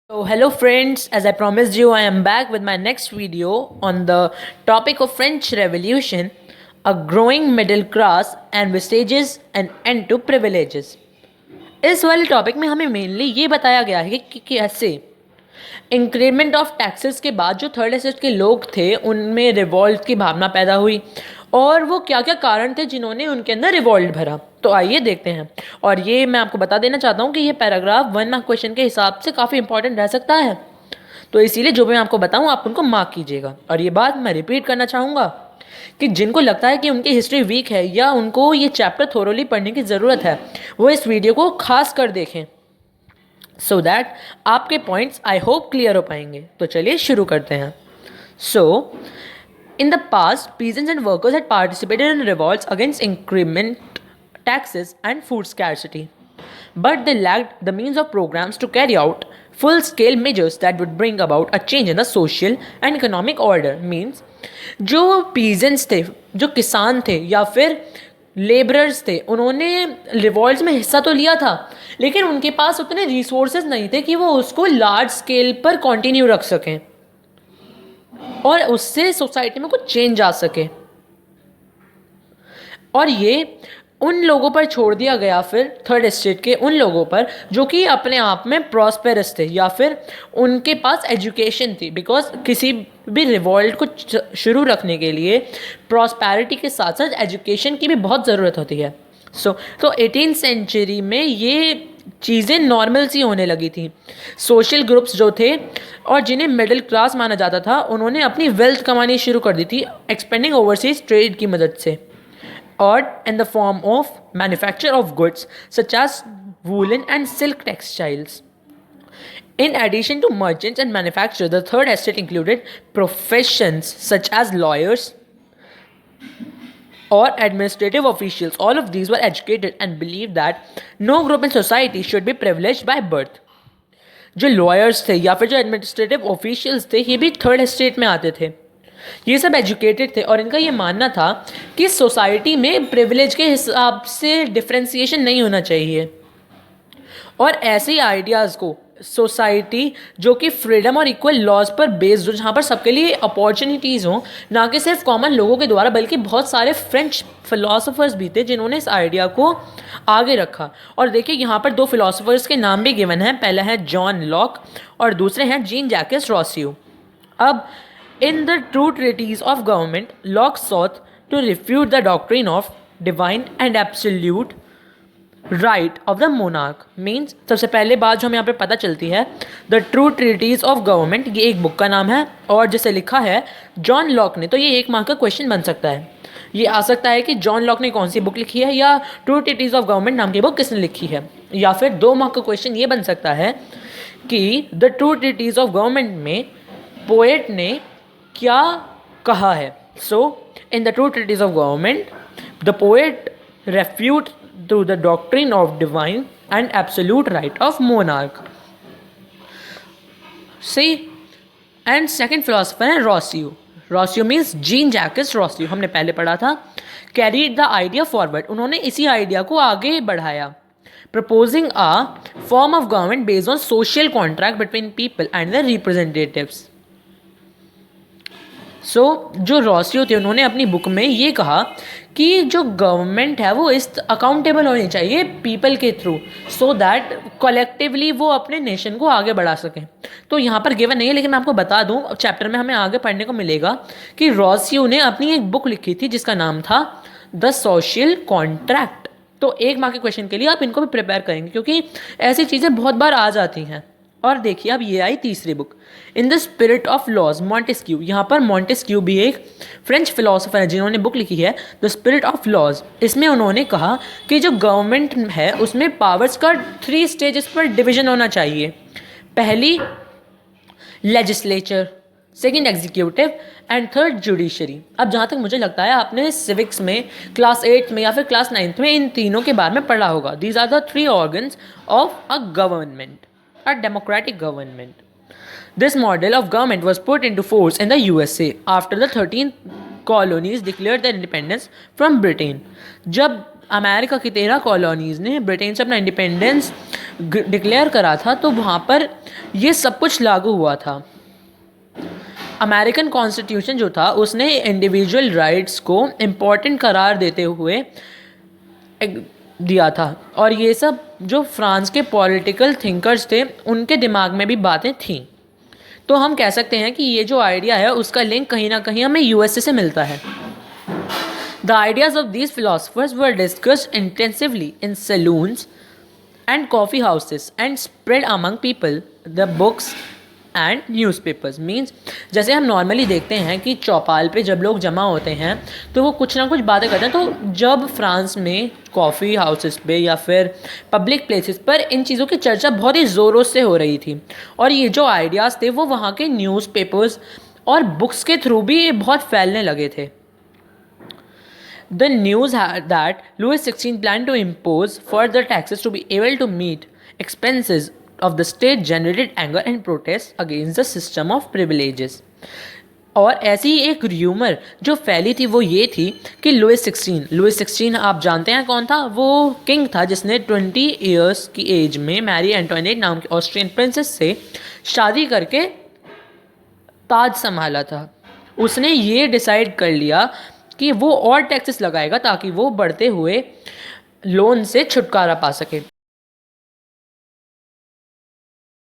So hello friends, as I promised you, I am back with my next video on the topic of French Revolution, a growing middle class and vestiges and end to privileges. इस वाले topic में हमें mainly ये बताया गया है कि कैसे इंक्रीमेंट ऑफ टैक्सेस के बाद जो थर्ड एस्टेट के लोग थे उनमें रिवॉल्ट की भावना पैदा हुई और वो क्या क्या कारण थे जिन्होंने उनके अंदर रिवॉल्ट भरा। तो आइए देखते हैं। और ये मैं आपको बता देना चाहता हूँ कि ये पैराग्राफ 1 मार्क क्वेश्चन के हिसाब से काफ़ी इंपॉर्टेंट रह सकता है, तो इसीलिए जो भी मैं आपको बताऊँ आप उनको मार्क कीजिएगा। और ये बात मैं रिपीट करना चाहूँगा कि जिनको लगता है कि उनकी हिस्ट्री वीक है या उनको ये चैप्टर थोरोली पढ़ने की ज़रूरत है वो इस वीडियो को खास कर देखें, सो दैट आपके पॉइंट्स आई होप क्लियर हो पाएंगे। तो चलिए शुरू करते हैं। So in the past peasants and workers had participated in revolts against increment taxes and food scarcity, but they lacked the means of programs to carry out full-scale measures that would bring about a change in the social and economic order. Means जो peasants थे, जो किसान थे या फिर labourers थे, उन्होंने revolts में हिस्सा तो लिया था लेकिन उनके पास उतने रिसोर्सेज नहीं थे कि वो उसको लार्ज स्केल पर कंटिन्यू रख सकें और उससे सोसाइटी में कुछ चेंज आ सके। और ये उन लोगों पर छोड़ दिया गया फिर थर्ड एस्टेट के उन लोगों पर जो कि अपने आप में प्रॉस्पेरस थे या फिर उनके पास एजुकेशन थी, बिकॉज किसी भी रिवॉल्ट को शुरू रखने के लिए प्रॉस्पेरिटी के साथ साथ एजुकेशन की भी बहुत ज़रूरत होती है। तो 18th सेंचुरी में ये चीज़ें नॉर्मल सी होने लगी थी। सोशल ग्रुप्स जो थे और जिन्हें मिडिल क्लास माना जाता था उन्होंने अपनी वेल्थ कमानी शुरू कर दी थी एक्सपेंडिंग ओवरसीज ट्रेड की मदद से और in the form of manufacture of goods such as woollen and silk textiles. In addition to merchants and manufacturers, the third estate included professions such as lawyers or administrative officials. All of these were educated and believed that no group in society should be privileged by birth. जो lawyers थे या फिर जो administrative officials थे ये भी third estate में आते थे। ये सब एजुकेटेड थे और इनका ये मानना था कि सोसाइटी में प्रिविलेज के हिसाब से डिफ्रेंसिएशन नहीं होना चाहिए और ऐसे ही आइडियाज़ को सोसाइटी जो कि फ्रीडम और इक्वल लॉज पर बेस्ड हो, जहाँ पर सबके लिए अपॉर्चुनिटीज़ हों, ना कि सिर्फ कॉमन लोगों के द्वारा बल्कि बहुत सारे फ्रेंच फिलोसोफर्स भी थे जिन्होंने इस आइडिया को आगे रखा। और देखिए यहाँ पर दो फिलोसोफर्स के नाम भी गिवन हैं, पहला है जॉन लॉक और दूसरे हैं जीन जैकस रॉसियो। अब in the two treaties of government Locke sought to refute the doctrine of divine and absolute right of the monarch. Means सबसे पहले बात जो हमें यहाँ पे पता चलती है the two treaties of government, ये एक बुक का नाम है और जिसे लिखा है जॉन लॉक ने। तो ये 1 मार्क का क्वेश्चन बन सकता है। ये आ सकता है कि जॉन लॉक ने कौन सी बुक लिखी है या ट्रू ट्रीटीज ऑफ गवर्नमेंट नाम की बुक किसने लिखी है, या फिर 2 मार्क का क्वेश्चन ये बन सकता है कि the two treaties of government में पोएट ने क्या कहा है। So in the two treaties of government the poet refute to the doctrine of divine and absolute right of monarch. See, and second philosopher है Rousseau. Rousseau means Jean Jacques Rousseau, हमने पहले पढ़ा था। Carried the idea forward, उन्होंने इसी idea को आगे बढ़ाया। Proposing a form of government based on social contract between people and their representatives. जो रॉसियो थे उन्होंने अपनी बुक में ये कहा कि जो गवर्नमेंट है वो इस अकाउंटेबल होनी चाहिए पीपल के थ्रू, सो दैट कलेक्टिवली वो अपने नेशन को आगे बढ़ा सकें। तो यहाँ पर गिवन नहीं है लेकिन मैं आपको बता दूँ चैप्टर में हमें आगे पढ़ने को मिलेगा कि रॉसियो ने अपनी एक बुक लिखी थी जिसका नाम था द सोशल कॉन्ट्रैक्ट। तो 1 मार्क के क्वेश्चन के लिए आप इनको भी प्रिपेयर करेंगे क्योंकि ऐसी चीज़ें बहुत बार आ जाती हैं। और देखिए अब ये आई तीसरी book in the spirit of laws Montesquieu. यहाँ पर मॉन्टेस्क्यू भी एक फ्रेंच फिलोसोफर है जिन्होंने बुक लिखी है द स्पिरिट ऑफ लॉज। इसमें उन्होंने कहा कि जो गवर्नमेंट है उसमें पावर्स का 3 स्टेजेस पर डिवीजन होना चाहिए। पहली legislature, second executive and third judiciary. अब जहाँ तक मुझे लगता है आपने सिविक्स में क्लास 8 में या फिर क्लास 9th में इन तीनों के बारे में पढ़ा होगा। These are the 3 organs of a government, a democratic government. This model of government was put into force in the USA after the 13 colonies declared their independence from Britain. जब America की 13 colonies ने Britain से अपना independence declare करा था तो वहाँ पर ये सब कुछ लागू हुआ था। अमेरिकन कॉन्स्टिट्यूशन जो था उसने इंडिविजुअल राइट्स को इम्पोर्टेंट करार देते हुए दिया था, और ये सब जो फ्रांस के पॉलिटिकल थिंकर्स थे उनके दिमाग में भी बातें थीं। तो हम कह सकते हैं कि ये जो आइडिया है उसका लिंक कहीं ना कहीं हमें यूएसए से मिलता है। The ideas of these philosophers were discussed intensively in saloons and coffee houses and spread among people the books and newspapers means जैसे हम नॉर्मली देखते हैं कि चौपाल पे जब लोग जमा होते हैं तो वो कुछ ना कुछ बातें करते हैं। तो जब फ्रांस में कॉफ़ी हाउसेस पे या फिर पब्लिक प्लेसेस पर इन चीज़ों की चर्चा बहुत ही ज़ोरों से हो रही थी, और ये जो आइडियाज़ थे वो वहाँ के न्यूज़पेपर्स और बुक्स के थ्रू भी बहुत फैलने लगे थे। The news had that Louis XVI planned to impose further taxes to be able to meet expenses of the state generated anger and protest against the system of privileges. और ऐसी ही एक rumour जो फैली थी वो ये थी कि लुइस 16 आप जानते हैं कौन था? वो किंग था जिसने 20 ईयर्स की एज में मैरी एंटोनेट नाम की ऑस्ट्रियन प्रिंसेस से शादी करके ताज संभाला था। उसने ये डिसाइड कर लिया कि वो और टैक्सेस लगाएगा ताकि वो बढ़ते हुए लोन से छुटकारा पा सके।